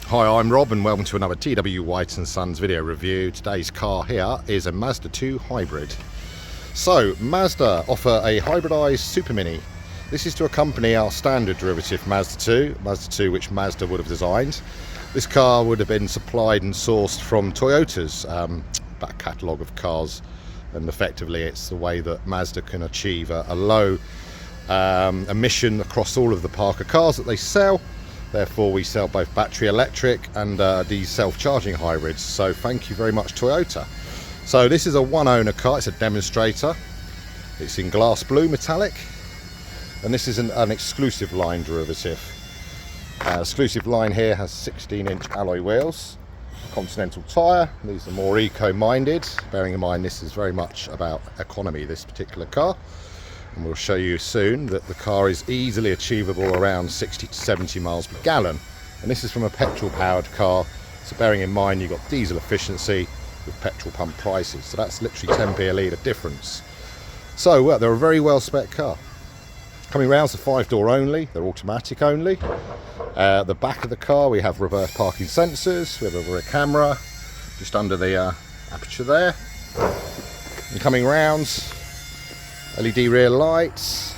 Hi, I'm Rob and welcome to another TW White & Sons video review. Today's car here is a Mazda 2 hybrid. So, Mazda offer a hybridized Super Mini. This is to accompany our standard derivative Mazda 2 which Mazda would have designed. This car would have been supplied and sourced from Toyota's back catalogue of cars, and effectively it's the way that Mazda can achieve a low emission across all of the Parker cars that they sell. Therefore we sell both battery electric and these self-charging hybrids, so thank you very much Toyota. So this is a one owner car, it's a demonstrator, it's in glass blue metallic, and this is an exclusive line derivative. Exclusive-Line here has 16-inch alloy wheels, Continental tyre. These are more eco-minded, bearing in mind this is very much about economy, this particular car. And we'll show you soon that the car is easily achievable around 60 to 70 miles per gallon. And this is from a petrol powered car, so bearing in mind you've got diesel efficiency with petrol pump prices, so that's literally 10p a litre difference. So they're a very well spec car. Coming round, it's a 5-door only, they're automatic only. The back of the car we have reverse parking sensors, we have a rear camera just under the aperture there. And coming round, LED rear lights,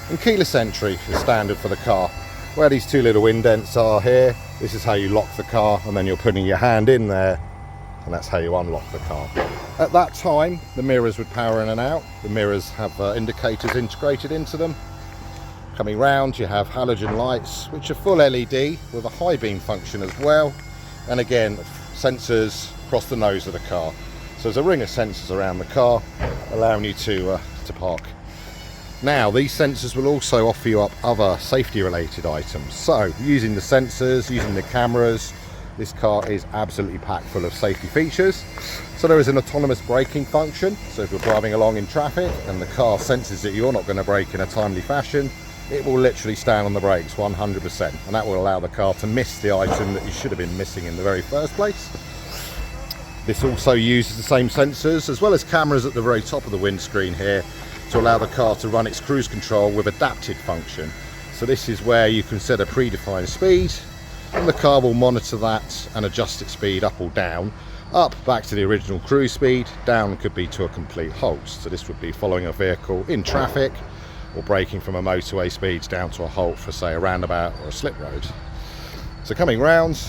and keyless entry is standard for the car. Where these two little indents are here, this is how you lock the car, and then you're putting your hand in there and that's how you unlock the car. At that time the mirrors would power in and out. The mirrors have indicators integrated into them. Coming round you have halogen lights which are full LED with a high beam function as well, and again sensors across the nose of the car. So there's a ring of sensors around the car allowing you to park. Now these sensors will also offer you up other safety related items. So using the sensors, using the cameras, this car is absolutely packed full of safety features. So there is an autonomous braking function, so if you're driving along in traffic and the car senses that you're not going to brake in a timely fashion, it will literally stand on the brakes 100%, and that will allow the car to miss the item that you should have been missing in the very first place. This also uses the same sensors as well as cameras at the very top of the windscreen here to allow the car to run its cruise control with adapted function. So this is where you can set a predefined speed and the car will monitor that and adjust its speed up or down. Up back to the original cruise speed, down could be to a complete halt. So this would be following a vehicle in traffic or braking from a motorway speeds down to a halt for say a roundabout or a slip road. So coming round,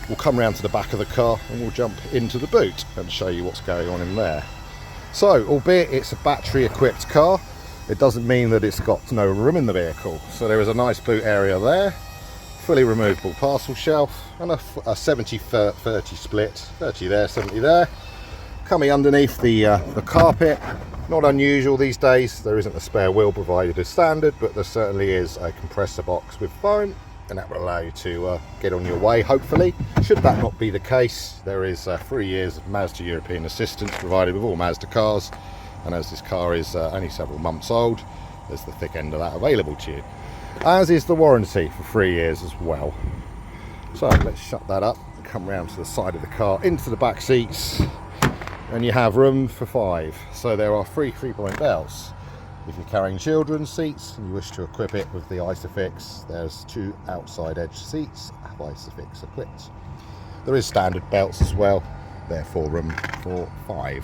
we'll come round to the back of the car and we'll jump into the boot and show you what's going on in there. So albeit it's a battery equipped car, it doesn't mean that it's got no room in the vehicle. So there is a nice boot area there, fully removable parcel shelf, and a 70-30 split, 30 there, 70 there. Coming underneath the carpet, not unusual these days, there isn't a spare wheel provided as standard, but there certainly is a compressor box with foam, and that will allow you to get on your way hopefully. Should that not be the case, there is 3 years of Mazda European assistance provided with all Mazda cars, and as this car is only several months old, there's the thick end of that available to you, as is the warranty for 3 years as well. So let's shut that up and come round to the side of the car into the back seats, and you have room for 5. So there are 3 3-point belts. If you're carrying children's seats and you wish to equip it with the Isofix, there's 2 outside edge seats have Isofix equipped. There is standard belts as well, therefore room for 5.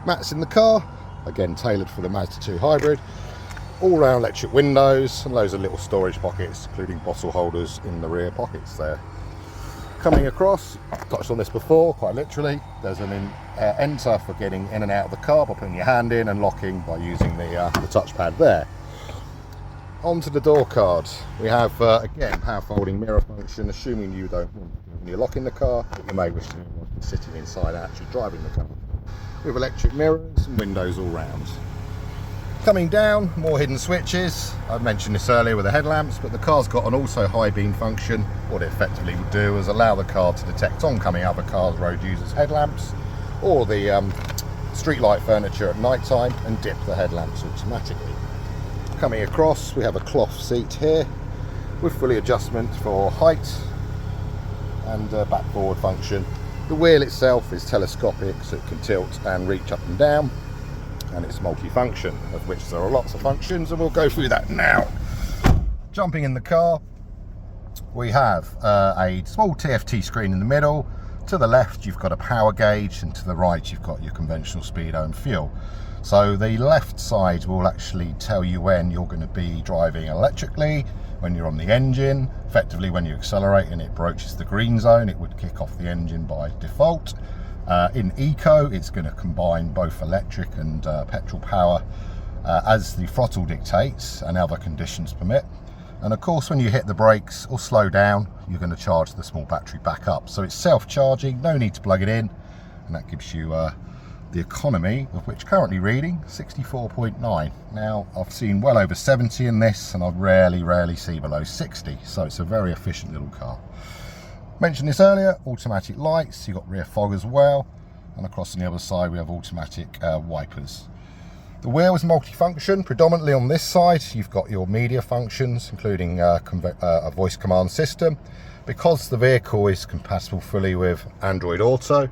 Mats in the car, again tailored for the Mazda 2 hybrid. All round electric windows and loads of little storage pockets, including bottle holders in the rear pockets there. Coming across, I've touched on this before, quite literally, there's an enter for getting in and out of the car by putting your hand in, and locking by using the touchpad there. Onto the door card, we have again power folding mirror function, assuming you don't want to when you're locking the car, but you may wish to when you're sitting inside actually driving the car. We have electric mirrors and windows all round. Coming down, more hidden switches. I mentioned this earlier with the headlamps, but the car's got an also high beam function. What it effectively would do is allow the car to detect oncoming other cars, road users' headlamps, or the street light furniture at night time, and dip the headlamps automatically. Coming across, we have a cloth seat here with fully adjustment for height and back forward function. The wheel itself is telescopic, so it can tilt and reach up and down. And it's multi-function, of which there are lots of functions, and we'll go through that now. Jumping in the car, we have a small TFT screen in the middle. To the left you've got a power gauge, and to the right you've got your conventional speedo and fuel. So the left side will actually tell you when you're going to be driving electrically, when you're on the engine. Effectively, when you accelerate and it broaches the green zone, it would kick off the engine by default. In eco, it's going to combine both electric and petrol power as the throttle dictates and other conditions permit. And of course, when you hit the brakes or slow down, you're going to charge the small battery back up. So it's self-charging, no need to plug it in, and that gives you the economy, of which currently reading 64.9. Now, I've seen well over 70 in this, and I rarely see below 60, so it's a very efficient little car. Mentioned this earlier, automatic lights, you've got rear fog as well, and across on the other side we have automatic wipers. The wheel is multifunction. Predominantly on this side you've got your media functions, including a voice command system. Because the vehicle is compatible fully with Android Auto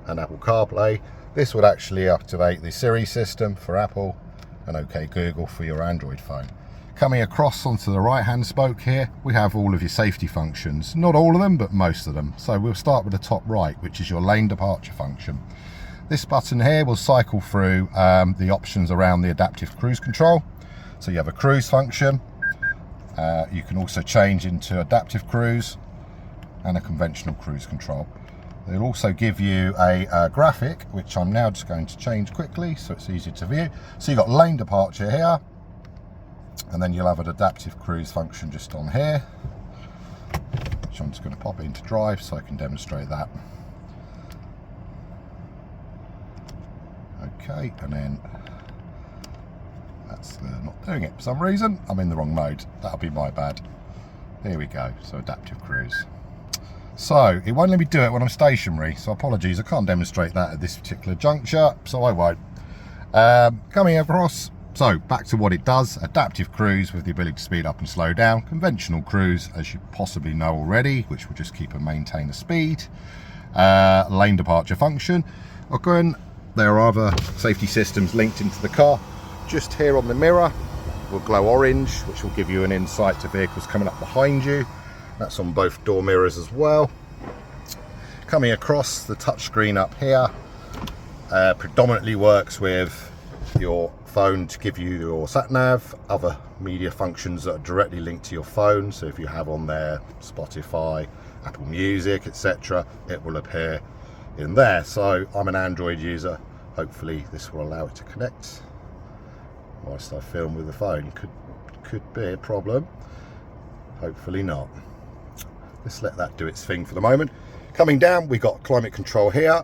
and Apple CarPlay, this would actually activate the Siri system for Apple and OK Google for your Android phone. Coming across onto the right hand spoke here, we have all of your safety functions. Not all of them, but most of them. So we'll start with the top right, which is your lane departure function. This button here will cycle through the options around the adaptive cruise control. So you have a cruise function. You can also change into adaptive cruise and a conventional cruise control. They'll also give you a graphic, which I'm now just going to change quickly so it's easier to view. So you've got lane departure here, and then you'll have an adaptive cruise function just on here, which I'm just going to pop into drive so I can demonstrate that. Okay, and then that's not doing it for some reason. I'm in the wrong mode. That'll be my bad. Here we go. So adaptive cruise. So it won't let me do it when I'm stationary. So apologies, I can't demonstrate that at this particular juncture. So I won't. Coming across. So back to what it does. Adaptive cruise with the ability to speed up and slow down. Conventional cruise, as you possibly know already, which will just keep and maintain the speed. Lane departure function. Again, there are other safety systems linked into the car. Just here on the mirror will glow orange, which will give you an insight to vehicles coming up behind you. That's on both door mirrors as well. Coming across, the touchscreen up here predominantly works with your phone to give you your sat nav, other media functions that are directly linked to your phone. So if you have on there Spotify, Apple Music, etc., it will appear in there. So I'm an Android user. Hopefully this will allow it to connect whilst I film with the phone. Could be a problem. Hopefully not. Let's let that do its thing for the moment. Coming down, we've got climate control here.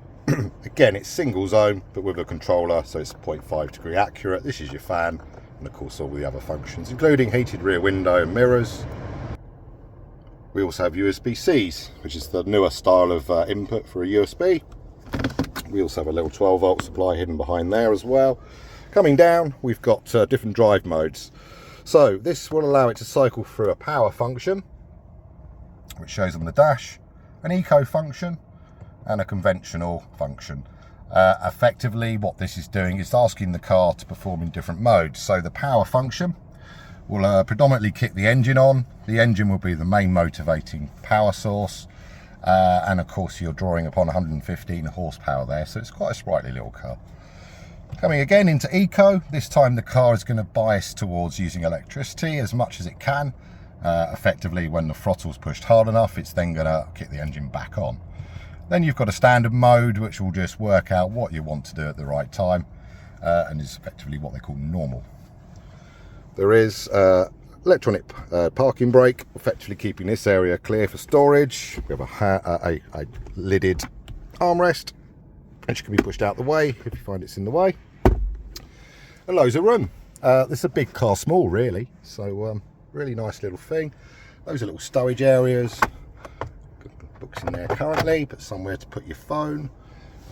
Again, it's single zone, but with a controller, so it's 0.5 degree accurate. This is your fan, and of course all the other functions, including heated rear window and mirrors. We also have USB-Cs, which is the newer style of input for a USB. We also have a little 12-volt supply hidden behind there as well. Coming down, we've got different drive modes. So this will allow it to cycle through a power function, which shows on the dash, an eco function, and a conventional function. Effectively, what this is doing is asking the car to perform in different modes. So the power function will predominantly kick the engine on. The engine will be the main motivating power source, and of course you're drawing upon 115 horsepower there, so it's quite a sprightly little car. Coming again into eco, this time the car is going to bias towards using electricity as much as it can. Effectively, when the throttle's pushed hard enough, it's then going to kick the engine back on. Then you've got a standard mode, which will just work out what you want to do at the right time, and is effectively what they call normal. There is electronic parking brake, effectively keeping this area clear for storage. We have a lidded armrest, which can be pushed out the way if you find it's in the way. And loads of room. This is a big car, small really, so really nice little thing. Those are little stowage areas. Books in there currently, but somewhere to put your phone.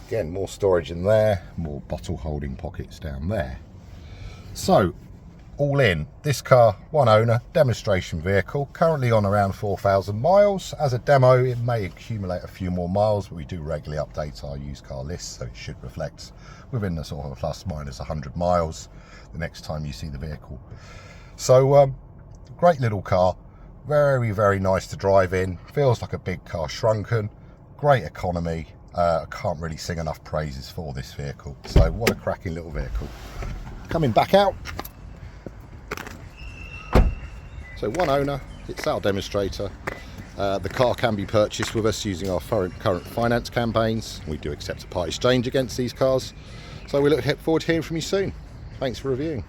Again, more storage in there, more bottle holding pockets down there. So all in, this car, one owner, demonstration vehicle, currently on around 4,000 miles. As a demo, it may accumulate a few more miles, but we do regularly update our used car list, so it should reflect within the sort of plus minus 100 miles the next time you see the vehicle. So great little car, Very, very nice to drive in. Feels like a big car shrunken. Great economy. I can't really sing enough praises for this vehicle. So what a cracking little vehicle. Coming back out. So one owner, it's our demonstrator. The car can be purchased with us using our current finance campaigns. We do accept a part exchange against these cars. So we look forward to hearing from you soon. Thanks for reviewing.